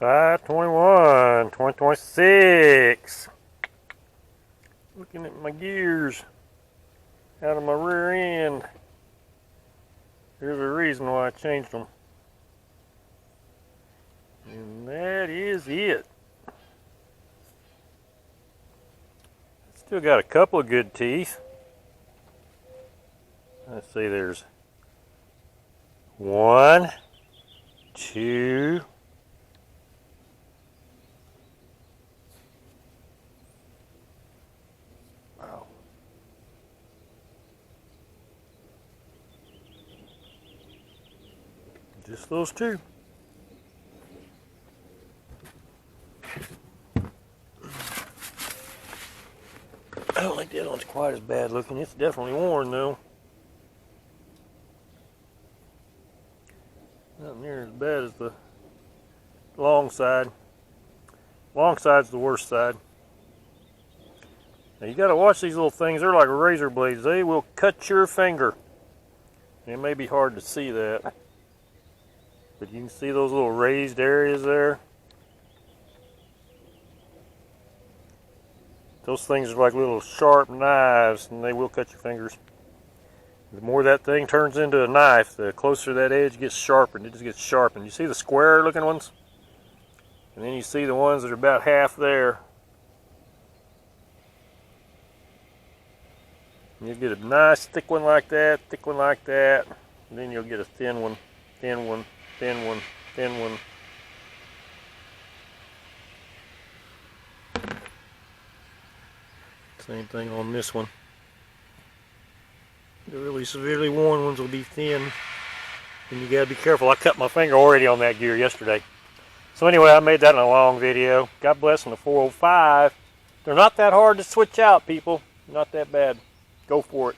5/21, 2026. Looking at my gears out of my rear end. There's a reason why I changed them. And that is it. Still got a couple of good teeth. Let's see, there's 1, 2, wow. Just those two. I don't think that one's quite as bad looking. It's definitely worn though. Not near as bad as the long side. Long side's the worst side. Now you gotta watch these little things. They're like razor blades. They will cut your finger. It may be hard to see that, but you can see those little raised areas there. Those things are like little sharp knives, and they will cut your fingers. The more that thing turns into a knife, the closer that edge gets sharpened. It just gets sharpened. You see the square looking ones? And then you see the ones that are about half there. And you'll get a nice thick one like that, thick one like that. And then you'll get a thin one, thin one, thin one, thin one. Same thing on this one. The really severely worn ones will be thin. And you gotta be careful. I cut my finger already on that gear yesterday. So anyway, I made that in a long video. God bless on the 405. They're not that hard to switch out, people. Not that bad. Go for it.